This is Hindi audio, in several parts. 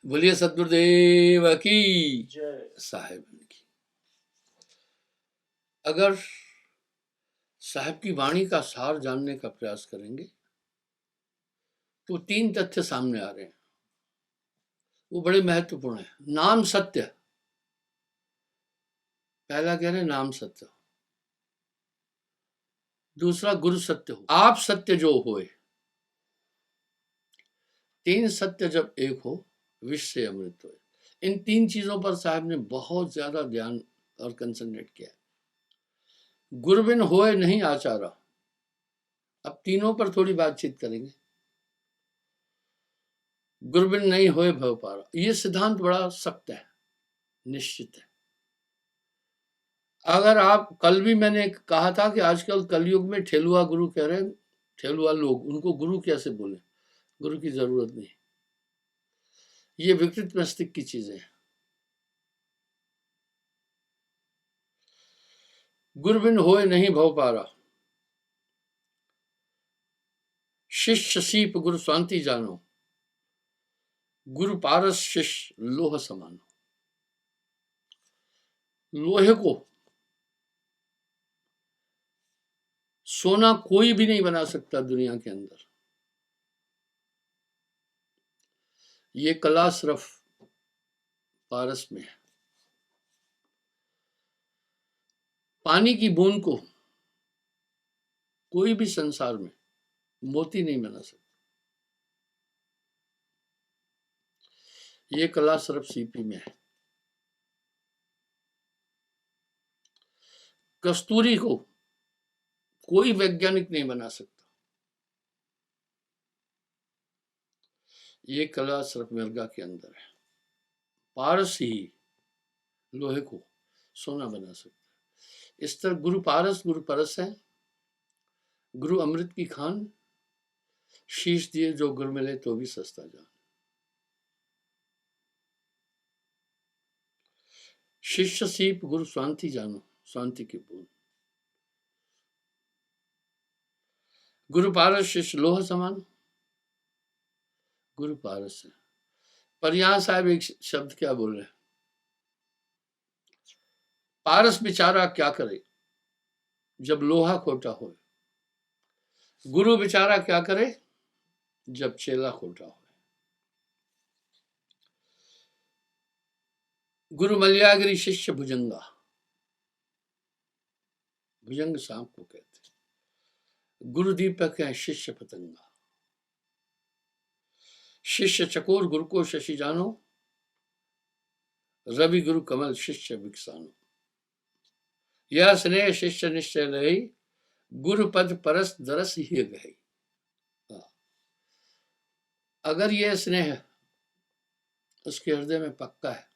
बोलिए सदगुरुदेव की जय। साहेब की। अगर साहब की वाणी का सार जानने का प्रयास करेंगे तो 3 तथ्य सामने आ रहे हैं, वो बड़े महत्वपूर्ण है। नाम सत्य, पहला कह रहे हैं नाम सत्य। दूसरा गुरु सत्य हो, आप सत्य जो होए। 3 सत्य जब एक हो, विश्व से अमृत होए। इन 3 चीजों पर साहब ने बहुत ज्यादा ध्यान और कंसंट्रेट किया। गुरु बिन होए नहीं आचारा। अब तीनों पर थोड़ी बातचीत करेंगे। गुरु बिन नहीं होए भव पारा, ये सिद्धांत बड़ा सख्त है, निश्चित है। अगर आप, कल भी मैंने कहा था कि आजकल कलयुग में ठेलुआ गुरु कह रहे हैं, ठेलुआ लोग, उनको गुरु कैसे बोले? गुरु की जरूरत नहीं, ये विकृत मस्तिष्क की चीजें हैं। गुरु बिन होए नहीं भव पारा, शिष्य सीप गुरु शांति जानो, गुरु पारस शिष्य लोह समानो। लोहे को सोना कोई भी नहीं बना सकता दुनिया के अंदर। ये कला सिर्फ पारस में है। पानी की बूंद को कोई भी संसार में मोती नहीं बना सकता। ये कला सिर्फ सीपी में है। कस्तूरी को कोई वैज्ञानिक नहीं बना सकता। ये कला सिर्फ मिर्गा के अंदर है। पारस ही लोहे को सोना बना सकता है। इस तरह गुरु पारस गुरु परस है। गुरु अमृत की खान, शीश दिए जो गुरु मिले तो भी सस्ता जान। शिष्य सीप गुरु शांति जानो, शांति की बूंद। गुरु पारस शिष्य लोह समान, गुरु पारस है। पर यहां साहब एक शब्द क्या बोल रहे हैं? पारस बेचारा क्या करे जब लोहा खोटा हो। गुरु बेचारा क्या करे जब चेला खोटा हो। गुरु मल्यागिरी शिष्य भुजंगा, भुजंग सांप को कहते हैं। गुरु दीपक है शिष्य पतंगा। शिष्य चकोर गुरु को शशि जानो, रवि गुरु कमल शिष्य विकसानो। यह स्नेह शिष्य निश्चय रही, गुरु पद परस दरस ही गई। अगर यह स्नेह उसके हृदय में पक्का है,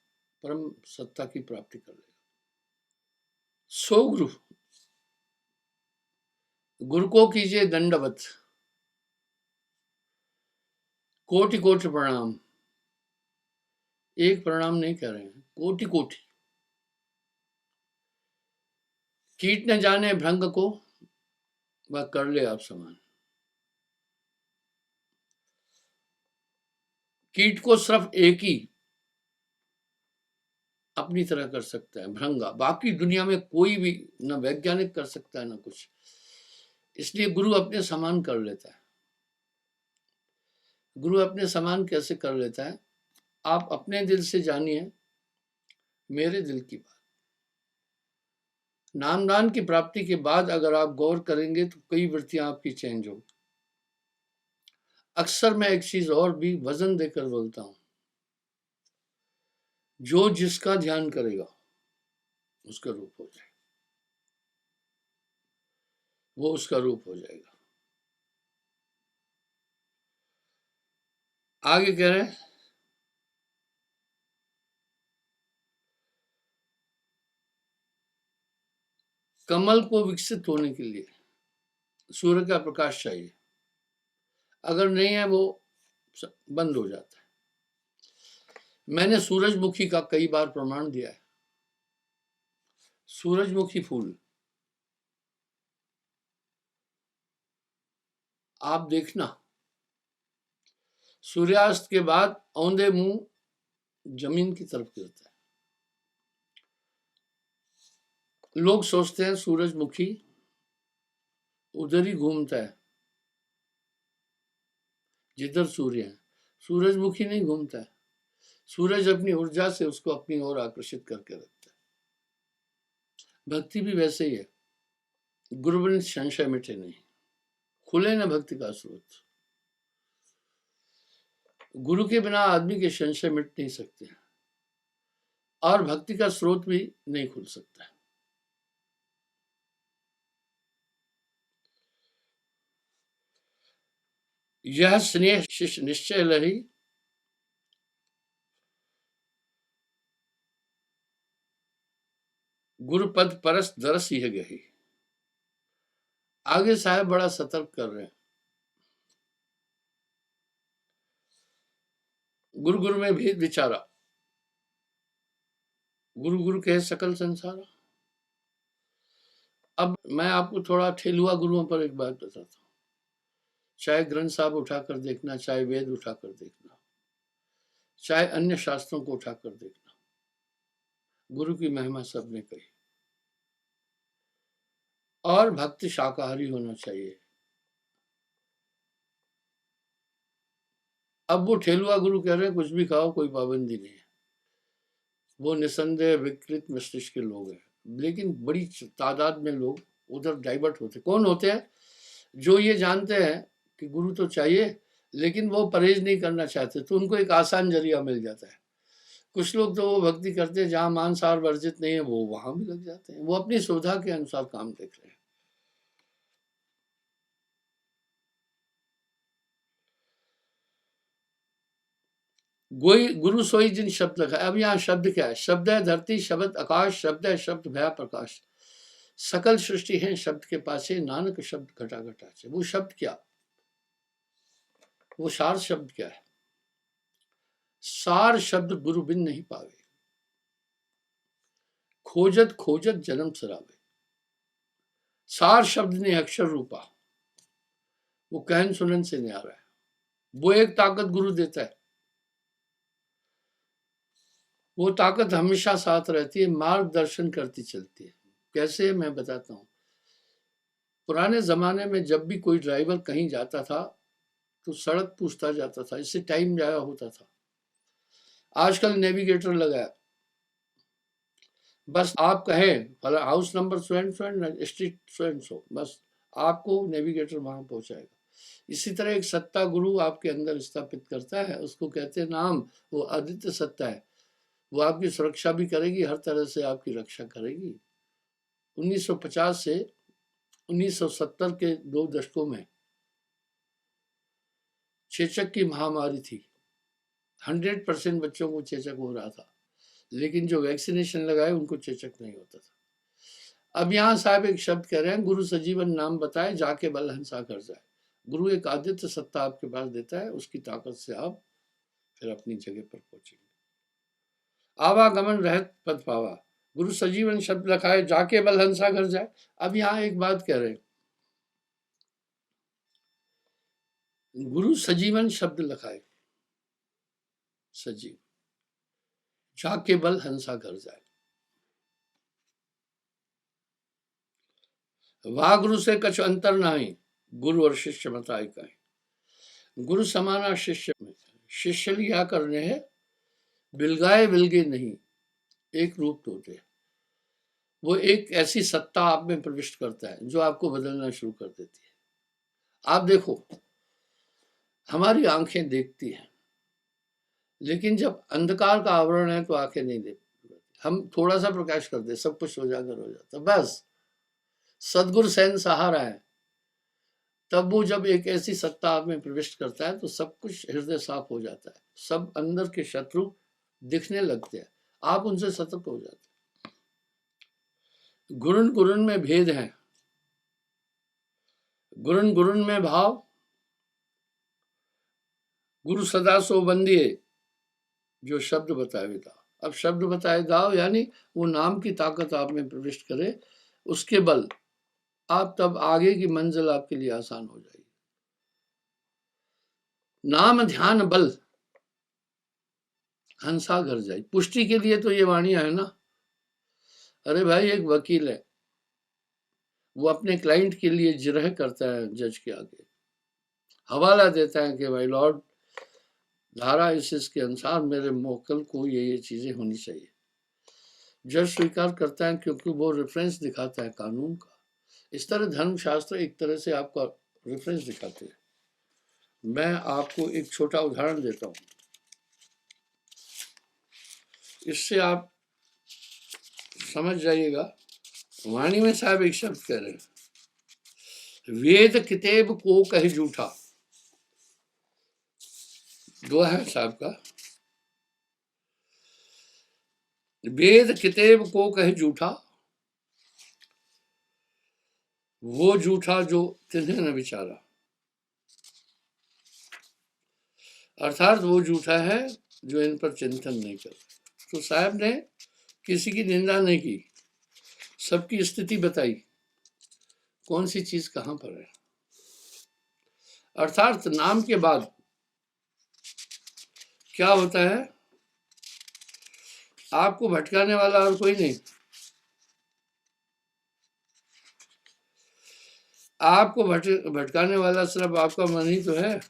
परम सत्ता की प्राप्ति कर लेगा। सो गुरु, गुरु को कीजिए दंडवत, कोटि कोटि प्रणाम। एक प्रणाम नहीं कह रहे हैं, कोटि कोटि। कीट न जाने भृंग को, वह कर ले आप समान। कीट को सिर्फ एक ही अपनी तरह कर सकता है, भृंगा। बाकी दुनिया में कोई भी न वैज्ञानिक कर सकता है न कुछ। इसलिए गुरु अपने समान कर लेता है। गुरु अपने समान कैसे कर लेता है? आप अपने दिल से जानिए मेरे दिल की बात। नामदान की प्राप्ति के बाद अगर आप गौर करेंगे तो कई वृत्तियां आपकी चेंज होगी। अक्सर मैं एक चीज और भी वजन देकर बोलता हूं, जो जिसका ध्यान करेगा उसका रूप हो जाएगा, वो उसका रूप हो जाएगा। आगे कह रहे हैं, कमल को विकसित होने के लिए सूर्य का प्रकाश चाहिए। अगर नहीं है वो बंद हो जाता है। मैंने सूरजमुखी का कई बार प्रमाण दिया है। सूरजमुखी फूल आप देखना, सूर्यास्त के बाद औंधे मुंह जमीन की तरफ गिरता है। लोग सोचते हैं सूरजमुखी उधर ही घूमता है जिधर सूर्य है। सूरजमुखी नहीं घूमता है, सूरज अपनी ऊर्जा से उसको अपनी ओर आकर्षित करके रखता है। भक्ति भी वैसे ही है, गुरु बिन संशय मिटे नहीं, खुले न भक्ति का स्रोत। गुरु के बिना आदमी के संशय मिट नहीं सकते और भक्ति का स्रोत भी नहीं खुल सकता है। यह स्नेह शिष्य निश्चय लही, गुरुपद परस दरस यह गही। आगे साहब बड़ा सतर्क कर रहे हैं। गुरु गुरु में भेद विचारा, गुरु गुरु कहे सकल संसार। अब मैं आपको थोड़ा ठेलुआ गुरुओं पर एक बात बताता हूँ। चाहे ग्रंथ साहब उठाकर देखना, चाहे वेद उठाकर देखना, चाहे अन्य शास्त्रों को उठाकर देखना, गुरु की महिमा सबने कही। और भक्त शाकाहारी होना चाहिए। अब वो ठेलुआ गुरु कह रहे हैं कुछ भी खाओ, कोई पाबंदी नहीं है, वो निसंदेह विकृत मस्तिष्क के लोग हैं। लेकिन बड़ी तादाद में लोग उधर डाइवर्ट होते। कौन होते हैं? जो ये जानते हैं कि गुरु तो चाहिए लेकिन वो परहेज नहीं करना चाहते, तो उनको एक आसान जरिया मिल जाता है। कुछ लोग तो वो भक्ति करते हैं जहाँ मांसाहार वर्जित नहीं है, वो वहां भी लग जाते हैं। वो अपनी सुविधा के अनुसार काम देख रहे हैं। गुरु सोई जिन शब्द लगा। अब यहाँ शब्द क्या है? शब्द है धरती, शब्द आकाश, शब्द है शब्द भया प्रकाश। सकल सृष्टि है शब्द के पास, नानक शब्द घटा घटा से। वो शब्द क्या, वो सार शब्द क्या है? सार शब्द गुरु बिन नहीं पावे, खोजत खोजत जन्म सरावे। सार शब्द ने अक्षर रूपा, वो कहन सुनन से नहीं आ रहा है। वो एक ताकत गुरु देता है, वो ताकत हमेशा साथ रहती है, मार्गदर्शन करती चलती है। कैसे? मैं बताता हूँ। पुराने जमाने में जब भी कोई ड्राइवर कहीं जाता था तो सड़क पूछता जाता था, इससे टाइम जाया होता था। आजकल नेविगेटर लगा है, बस आप कहें house number so and street so and so, बस आपको नेविगेटर वहां पहुंचाएगा। इसी तरह एक सत्ता गुरु आपके अंदर स्थापित करता है, उसको कहते हैं नाम। वो आदित्य सत्ता है, वो आपकी सुरक्षा भी करेगी, हर तरह से आपकी रक्षा करेगी। 1950 से 1970 के 2 दशकों में चेचक की महामारी थी। 100% बच्चों को चेचक हो रहा था, लेकिन जो वैक्सीनेशन लगाए उनको चेचक नहीं होता था। अब यहाँ साहब एक शब्द कह रहे हैं, गुरु सजीवन नाम बताए जाके बल हंसा कर जाए। गुरु एक आदित्य सत्ता आपके पास देता है, उसकी ताकत से आप फिर अपनी जगह पर पहुंचेंगे। आवागमन रहत पद पावा, गुरु सजीवन शब्द लगाए जाके बल हंसा कर जाए। अब यहाँ एक बात कह रहे हैं, गुरु सजीवन शब्द लगाए, सजीव, जाके बल हंसा घर जाए। वाह गुरु से कछु अंतर नहीं, गुरु और शिष्य मताई का। गुरु समाना शिष्य में, शिष्य लिया करने है, बिलगाए बिलगे नहीं, एक रूप होते हैं। वो एक ऐसी सत्ता आप में प्रविष्ट करता है जो आपको बदलना शुरू कर देती है। आप देखो, हमारी आंखें देखती हैं, लेकिन जब अंधकार का आवरण है तो आंखें नहीं देखती। हम थोड़ा सा प्रकाश कर दे, सब कुछ उजागर हो जाता। बस सदगुरु सैन सहारा है, तब वो जब एक ऐसी सत्ता आप में प्रविष्ट करता है तो सब कुछ हृदय साफ हो जाता है। सब अंदर के शत्रु दिखने लगते हैं, आप उनसे सतर्क हो जाते हैं। गुरुन गुरुन में भेद है, गुरुन गुरुन में भाव, गुरु सदा सो बंदिए, जो शब्द बताए दाव। अब शब्द बताए दाव यानी वो नाम की ताकत आप में प्रविष्ट करे, उसके बल आप तब आगे की मंजिल आपके लिए आसान हो जाएगी। नाम ध्यान बल, हंसा घर जाई। पुष्टि के लिए तो ये वाणियां है ना। अरे भाई, एक वकील है, वो अपने क्लाइंट के लिए जिरह करता है जज के आगे, हवाला देता है कि भाई लॉर्ड, धारा इसके अनुसार मेरे मोक्कल को ये चीजें होनी चाहिए। जज स्वीकार करता है क्योंकि वो रेफरेंस दिखाता है कानून का। इस तरह धर्मशास्त्र एक तरह से आपका रेफरेंस दिखाते हैं। मैं आपको एक छोटा उदाहरण देता हूँ, इससे आप समझ जाइएगा। वाणी में साहब एक शब्द कह रहे हैं, वेद किताब को कहे झूठा। दुआ है साहब का, वेद किताब को कहे झूठा, वो झूठा जो तिन्हें न विचारा। अर्थात वो झूठा है जो इन पर चिंतन नहीं कर। तो साहब ने किसी की निंदा नहीं की, सबकी स्थिति बताई, कौन सी चीज कहां पर है। अर्थात नाम के बाद क्या होता है, आपको भटकाने वाला और कोई नहीं। आपको भटकाने वाला सिर्फ आपका मन ही तो है।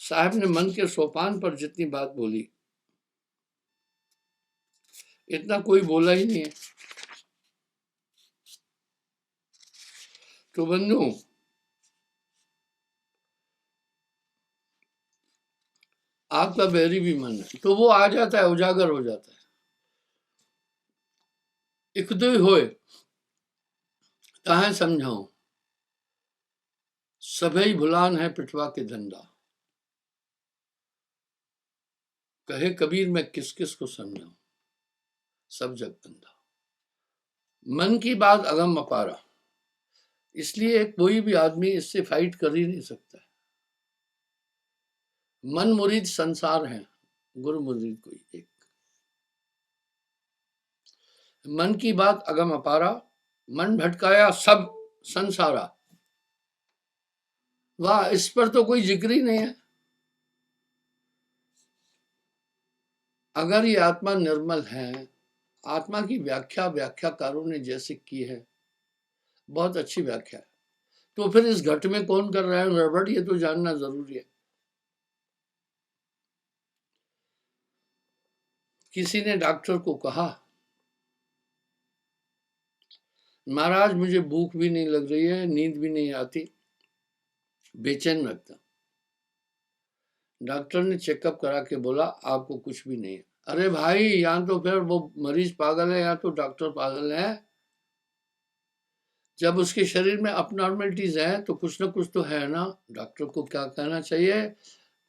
साहब ने मन के सोपान पर जितनी बात बोली, इतना कोई बोला ही नहीं है। तो बंधु, आपका बैरी भी मन है तो वो आ जाता है, उजागर हो जाता है। इकदुई होए ताहे समझाऊं, सभई भुलान है पिटवा के धंधा। कहे कबीर मैं किस किस को समझाऊं, सब जग बंधा। मन की बात अगम अपारा, इसलिए कोई भी आदमी इससे फाइट कर ही नहीं सकता है। मन मुरीद संसार है, गुरु मुरीद कोई एक। मन की बात अगम अपारा, मन भटकाया सब संसारा। वाह, इस पर तो कोई जिक्र ही नहीं है। अगर ये आत्मा निर्मल है, आत्मा की व्याख्या व्याख्याकारों ने जैसे की है, बहुत अच्छी व्याख्या है, तो फिर इस घट में कौन कर रहा है गड़बड़, ये तो जानना जरूरी है। किसी ने डॉक्टर को कहा, महाराज मुझे भूख भी नहीं लग रही है, नींद भी नहीं आती, बेचैन लगता। डॉक्टर ने चेकअप करा के बोला आपको कुछ भी नहीं है। अरे भाई, या तो फिर वो मरीज पागल है या तो डॉक्टर पागल है। जब उसके शरीर में अपनॉर्मलिटीज है तो कुछ ना कुछ तो है ना। डॉक्टर को क्या कहना चाहिए,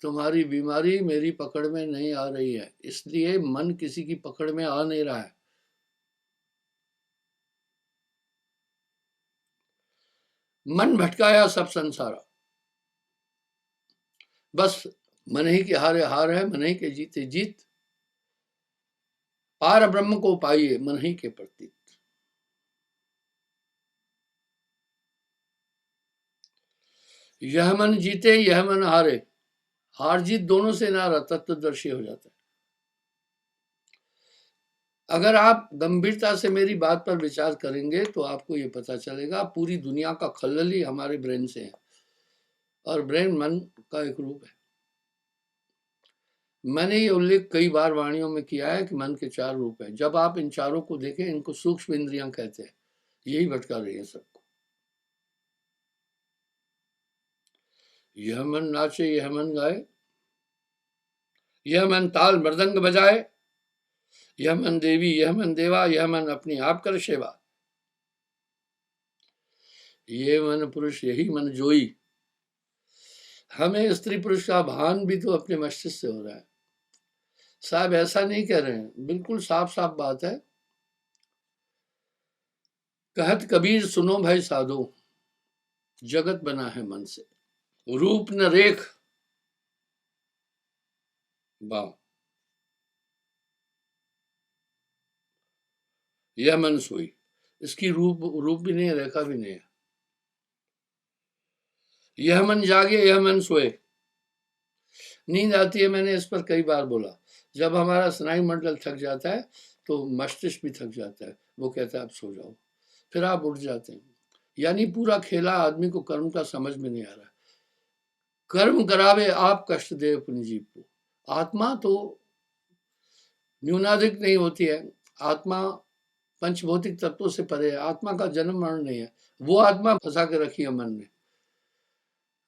तुम्हारी बीमारी मेरी पकड़ में नहीं आ रही है, इसलिए मन किसी की पकड़ में आ नहीं रहा है। मन भटकाया सब संसारा, बस मन ही के हारे हार है, मन ही के जीते जीत। पार ब्रह्म को पाइए मन ही के प्रतीत। यह मन जीते यह मन हारे, हार जीत दोनों से नारा तत्वदर्शी हो जाता है। अगर आप गंभीरता से मेरी बात पर विचार करेंगे तो आपको ये पता चलेगा पूरी दुनिया का खलल ही हमारे ब्रेन से है, और ब्रेन मन का एक रूप है। मैंने ये उल्लेख कई बार वाणियों में किया है कि मन के 4 रूप हैं। जब आप इन चारों को देखें, इनको सूक्ष्म इंद्रियां कहते हैं, यही भटका रही है सबको। यह मन नाचे यह मन गाए, यह मन ताल मृदंग बजाए, यह मन देवी यह मन देवा, यह मन अपनी आप कर सेवा। ये मन पुरुष यही मन जोई। हमें स्त्री पुरुष का भान भी तो अपने मस्तिष्क से हो रहा है। साहब ऐसा नहीं कह रहे हैं, बिल्कुल साफ साफ बात है। कहत कबीर सुनो भाई साधो, जगत बना है मन से, रूप न रेख। वाह, यह मन सोई, इसकी रूप भी नहीं है, रेखा भी नहीं है। यह मन जागे यह मन सोए, नींद आती है, मैंने इस पर कई बार बोला। जब हमारा स्नायु मंडल थक जाता है तो मस्तिष्क भी थक जाता है, वो कहता है आप सो जाओ, फिर आप उठ जाते हैं। यानी पूरा खेला आदमी को कर्म का समझ में नहीं आ रहा। कर्म करावे आप कष्ट दे अपनी जीव को। आत्मा तो न्यूनाधिक नहीं होती है, आत्मा पंचभौतिक तत्वों से परे है, आत्मा का जन्म मरण नहीं है। वो आत्मा फंसा के रखी है मन में।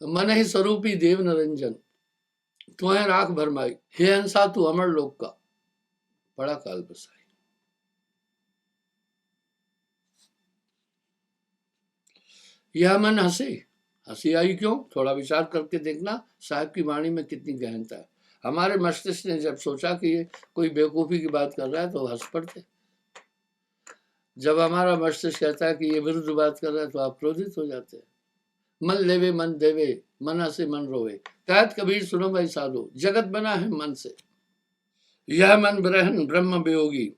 मन ही स्वरूपी देव निरंजन, तुम्हें राख भरमाई, हे हंसा तू अमर लोक का बड़ा काल बसाई। यह मन हंसे, हंसी आई क्यों? थोड़ा विचार करके देखना साहब की वाणी में कितनी गहनता है। हमारे मस्तिष्क ने जब सोचा कि ये कोई बेवकूफी की बात कर रहा है तो हंस पड़ते। जब हमारा मस्तिष्क कहता है कि ये विरुद्ध बात कर रहा है तो आप क्रोधित हो जाते हैं। मन लेवे मन देवे, मन हंसे मन रोवे, कहत कबीर सुनो भाई साधो, जगत बना है मन से। यह मन ब्रह्म ब्रह्म वियोगी,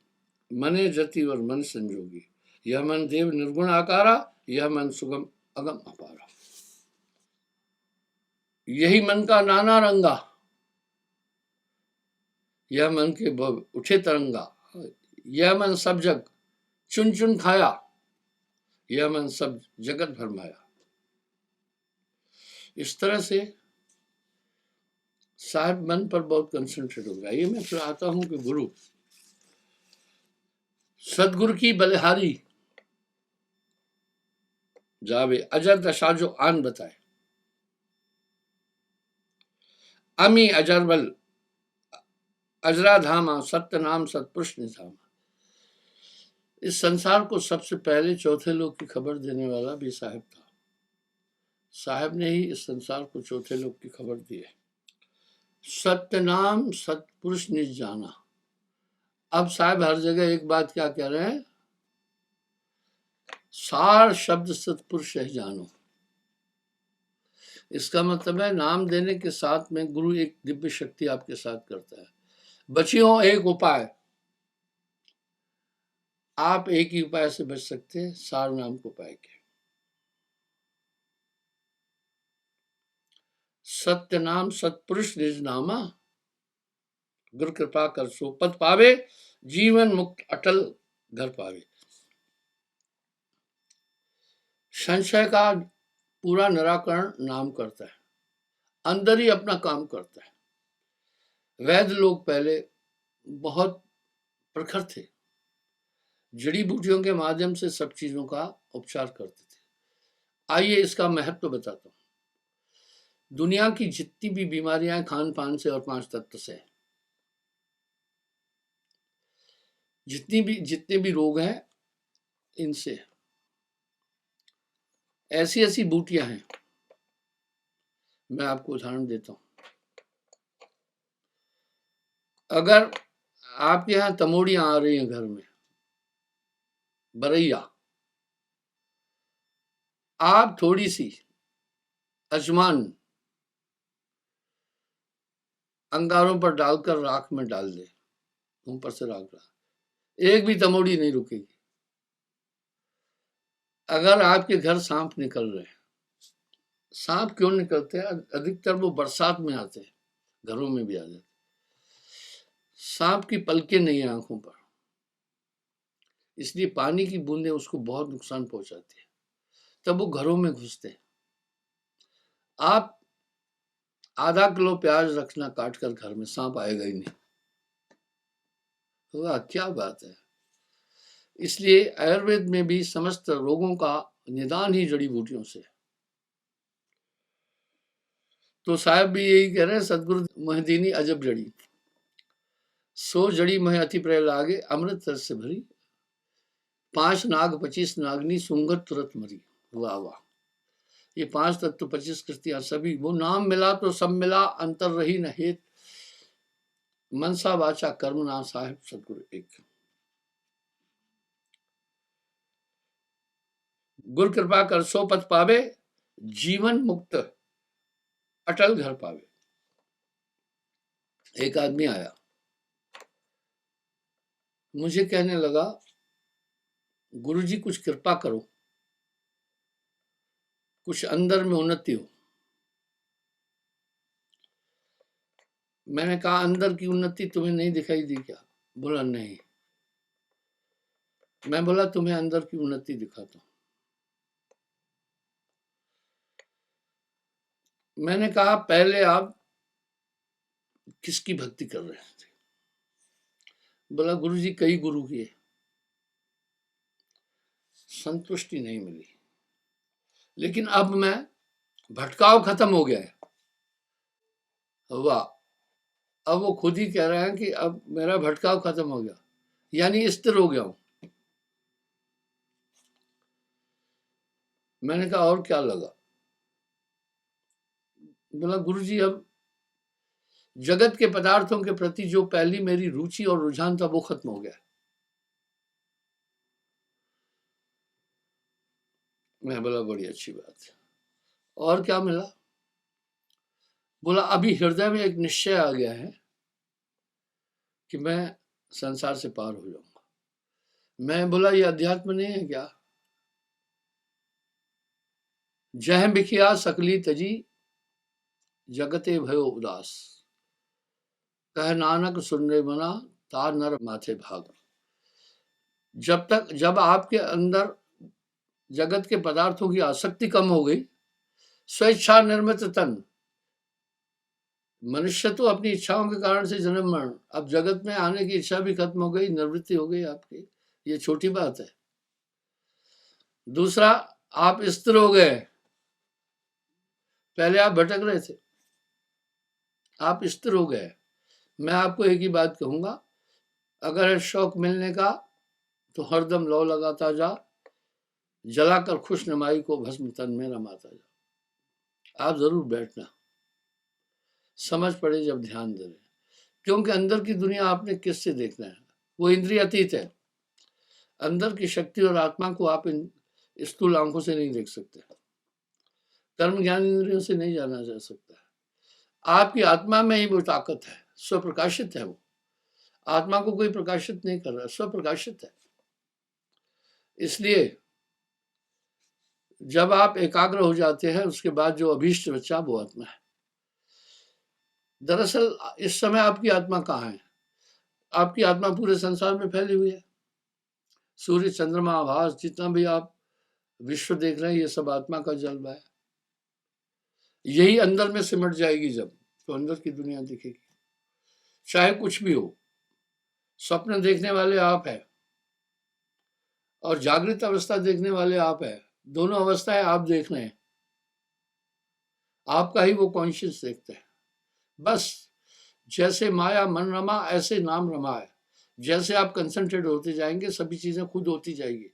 मने जति और मन संजोगी। यह मन देव निर्गुण आकारा, यह मन सुगम अगम अपारा। यही मन का नाना रंगा, यह मन के उठे तरंगा। यह मन सब जग चुन चुन खाया, यह मन सब जगत भरमाया। इस तरह से साहब मन पर बहुत कंसंट्रेट हो गया। ये मैं फिर आता हूं कि गुरु सदगुरु की बलिहारी जावे, अजर दशा जो आन बताए। अमी अजर बल अजरा धामा, सत्य नाम सतपुरुष निधामा। इस संसार को सबसे पहले चौथे लोक की खबर देने वाला भी साहब था। साहब ने ही इस संसार को चौथे लोक की खबर दी है। सत्य नाम सतपुरुष निज जाना। अब साहब हर जगह एक बात क्या कह रहे हैं? सार शब्द सतपुरुष है जानो। इसका मतलब है नाम देने के साथ में गुरु एक दिव्य शक्ति आपके साथ करता है। बचियों एक उपाय, आप एक ही उपाय से बच सकते हैं, सार नाम को पाए के। सत्य नाम सतपुरुष निज नामा, गुरु कृपा कर सो पद पावे, जीवन मुक्त अटल घर पावे। संशय का पूरा निराकरण नाम करता है, अंदर ही अपना काम करता है। वैद्य लोग पहले बहुत प्रखर थे, जड़ी बूटियों के माध्यम से सब चीजों का उपचार करते थे। आइए इसका महत्व बताता हूं। दुनिया की जितनी भी बीमारियां खान पान से और 5 तत्व से, जितने भी रोग हैं इनसे, ऐसी ऐसी बूटियां हैं। मैं आपको उदाहरण देता हूं। अगर आपके यहाँ तमोड़ियां आ रही हैं घर में, बरैया, आप थोड़ी सी अजमान अंगारों पर डालकर राख में डाल दे, ऊपर से राख डाल, एक भी तमोड़ी नहीं रुकेगी। अगर आपके घर सांप निकल रहे हैं, सांप क्यों निकलते हैं? अधिकतर वो बरसात में आते हैं, घरों में भी आ जाते। सांप की पलकें नहीं है आंखों पर, इसलिए पानी की बूंदें उसको बहुत नुकसान पहुंचाती है, तब वो घरों में घुसते हैं। आप आधा किलो प्याज रखना काट कर घर में, सांप आएगा ही नहीं। वाह क्या बात है। इसलिए आयुर्वेद में भी समस्त रोगों का निदान ही जड़ी बूटियों से। तो साहब भी यही कह रहे हैं, सदगुरु महदीनी अजब जड़ी, सो जड़ी मह अति प्रेम लागे, अमृत रस से भरी, 5 नाग 25 नागनी सुंगत तुरंत मरी। वाह वाह। ये 5 तत्व 25 कृतियां सभी, वो नाम मिला तो सब मिला, अंतर रही न हेत, मनसा वाचा कर्म ना साहिब सदगुरु एक। गुरु कृपा कर सो पथ पावे, जीवन मुक्त अटल घर पावे। एक आदमी आया, मुझे कहने लगा गुरुजी कुछ कृपा करो, कुछ अंदर में उन्नति हो। मैंने कहा अंदर की उन्नति तुम्हें नहीं दिखाई दी क्या? बोला नहीं। मैं बोला तुम्हें अंदर की उन्नति दिखाता हूं। मैंने कहा पहले आप किसकी भक्ति कर रहे थे? बोला गुरुजी कई गुरु किए, संतुष्टि नहीं मिली, लेकिन अब मैं भटकाव खत्म हो गया है। वाह, अब वो खुद ही कह रहे हैं कि अब मेरा भटकाव खत्म हो गया, यानी स्थिर हो गया हूं। मैंने कहा और क्या लगा? बोला गुरुजी अब जगत के पदार्थों के प्रति जो पहली मेरी रुचि और रुझान था वो खत्म हो गया। मैं बोला बड़ी अच्छी बात है, और क्या मिला? बोला अभी हृदय में एक निश्चय आ गया है कि मैं संसार से पार हो जाऊंगा। मैं बोला ये अध्यात्म नहीं है क्या? जह बिखिया सकली तजी जगते भयो उदास, कह नानक सुनने मना तार नर माथे भाग। जब आपके अंदर जगत के पदार्थों की आसक्ति कम हो गई, स्वेच्छा निर्मित तन, मनुष्य तो अपनी इच्छाओं के कारण से जन्म मरण, अब जगत में आने की इच्छा भी खत्म हो गई, निवृत्ति हो गई आपकी, ये छोटी बात है। दूसरा, आप स्थिर हो गए, पहले आप भटक रहे थे, आप स्थिर हो गए। मैं आपको एक ही बात कहूंगा, अगर है शौक मिलने का तो हरदम लौ लगाता जा, जलाकर खुश नमाई को भस्म तन में रमाता जा। आप जरूर बैठना, समझ पड़े जब ध्यान दे रहे, क्योंकि अंदर की दुनिया आपने किससे देखना है? वो इंद्रिय अतीत है। अंदर की शक्ति और आत्मा को आप इन स्थूल आंखों से नहीं देख सकते, कर्म ज्ञान इंद्रियों से नहीं जाना जा सकता। आपकी आत्मा में ही वो ताकत है, स्वप्रकाशित है। वो आत्मा को कोई प्रकाशित नहीं कर रहा, स्वप्रकाशित है। इसलिए जब आप एकाग्र हो जाते हैं, उसके बाद जो अभीष्ट बच्चा वो आत्मा है। दरअसल इस समय आपकी आत्मा कहाँ है? आपकी आत्मा पूरे संसार में फैली हुई है। सूर्य, चंद्रमा, आभास, जितना भी आप विश्व देख रहे हैं, ये सब आत्मा का जलवा है। यही अंदर में सिमट जाएगी जब, तो अंदर की दुनिया दिखेगी, चाहे कुछ भी हो। स्वप्न देखने वाले आप हैं और जागृत अवस्था देखने वाले आप हैं, दोनों अवस्थाएं आप देख रहे हैं, आपका ही वो कॉन्शियस देखते हैं। बस जैसे माया मन रमा, ऐसे नाम रमा है। जैसे आप कंसंट्रेट होते जाएंगे, सभी चीजें खुद होती जाएगी।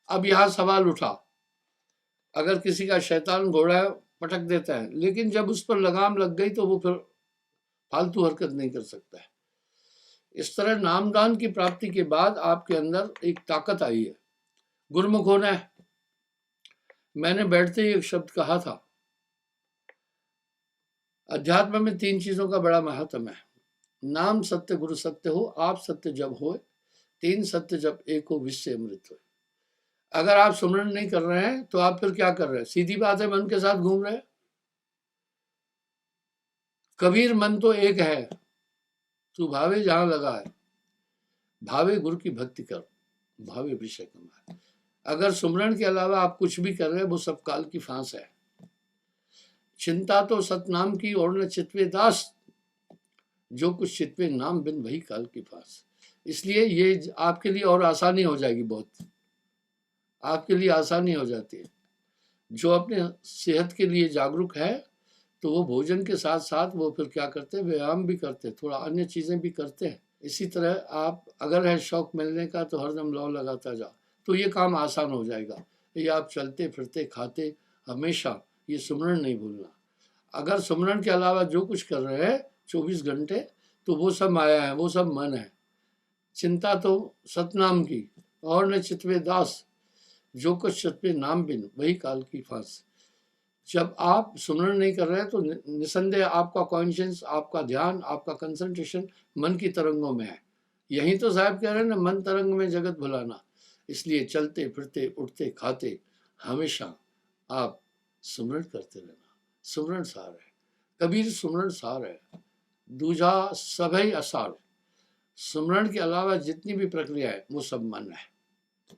अब यहाँ सवाल उठा, अगर किसी का शैतान घोड़ा पटक देता है, लेकिन जब उस पर लगाम लग गई तो वो फिर फालतू हरकत नहीं कर सकता है। इस तरह नामदान की प्राप्ति के बाद आपके अंदर एक ताकत आई है, गुरुमुख होना है। मैंने बैठते ही एक शब्द कहा था, अध्यात्म में 3 चीजों का बड़ा महत्व है। नाम सत्य गुरु सत्य हो, आप सत्य जब हो, 3 सत्य जब एक हो, विश्व अमृत हो। अगर आप सुमरन नहीं कर रहे हैं तो आप फिर क्या कर रहे हैं? सीधी बात है, मन के साथ घूम रहे हैं। कबीर मन तो एक है, तू भावे जहां लगा है, भावे गुरु की भक्ति कर, भावे विषय कमाए। अगर सुमरन के अलावा आप कुछ भी कर रहे हैं, वो सब काल की फांस है। चिंता तो सतनाम की और न चितवे दास, जो कुछ चितवे नाम बिन वही काल की फांस। इसलिए ये आपके लिए और आसानी हो जाएगी, बहुत आपके लिए आसानी हो जाती है। जो अपने सेहत के लिए जागरूक है, तो वो भोजन के साथ साथ वो फिर क्या करते हैं, व्यायाम भी करते हैं, थोड़ा अन्य चीज़ें भी करते हैं। इसी तरह आप अगर है शौक मिलने का, तो हरदम लौ लगाता जा, तो ये काम आसान हो जाएगा। ये आप चलते फिरते खाते हमेशा ये सुमरन नहीं भूलना। अगर सुमरन के अलावा जो कुछ कर रहे हैं 24 घंटे, तो वो सब माया है, वो सब मन है। चिंता तो सतनाम की और न चितवे दास, जो कुछ चितवे नाम बिन वही काल की फांस। जब आप सुमरन नहीं कर रहे हैं, तो निसंदेह आपका कॉन्शियस, आपका ध्यान, आपका कंसंट्रेशन मन की तरंगों में है। यही तो साहब कह रहे हैं ना, मन तरंग में जगत भुलाना। इसलिए चलते फिरते उठते खाते हमेशा आप सुमरन करते रहना। सुमरन सार है, कबीर सुमरन सार है। दूजा सभई असार, सुमरण के अलावा जितनी भी प्रक्रिया है वो सब मन है।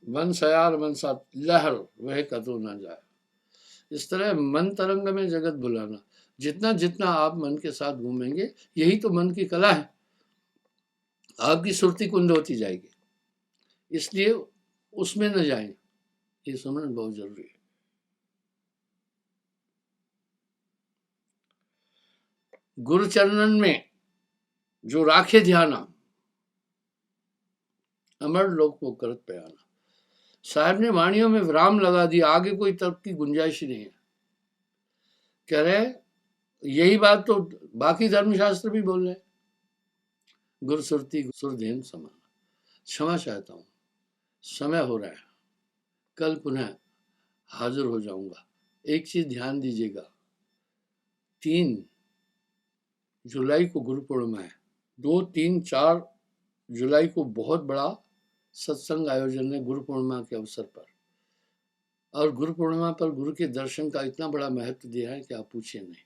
मन सयार मन सा लहर वह कतू न जाए। इस तरह मन तरंग में जगत बुलाना, जितना जितना आप मन के साथ घूमेंगे यही तो मन की कला है, आपकी सुरती कुंद होती जाएगी। इसलिए उसमें न जाएं, ये सुमरण बहुत जरूरी है। गुरु चरणन में जो राखे ध्याना, अमर लोक को करत पयाना। साहब ने वाणियों में विराम लगा दिया, आगे कोई तर्क की गुंजाइश ही नहीं है। कह रहे यही बात तो बाकी धर्मशास्त्र भी बोल रहे, गुरु सुरती सुरधेन समान। क्षमा चाहता हूं, समय हो रहा है, कल पुनः हाजिर हो जाऊंगा। एक चीज ध्यान दीजिएगा, 3 जुलाई को गुरु पूर्णिमा है। 2, 3, 4 जुलाई को बहुत बड़ा सत्संग आयोजन है गुरु पूर्णिमा के अवसर पर। और गुरु पूर्णिमा पर गुरु के दर्शन का इतना बड़ा महत्व दिया है कि आप पूछिए नहीं।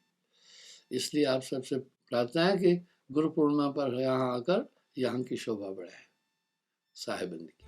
इसलिए आप सबसे प्रार्थना है कि गुरु पूर्णिमा पर यहाँ आकर यहाँ की शोभा बढ़ाए। साहेबंदी की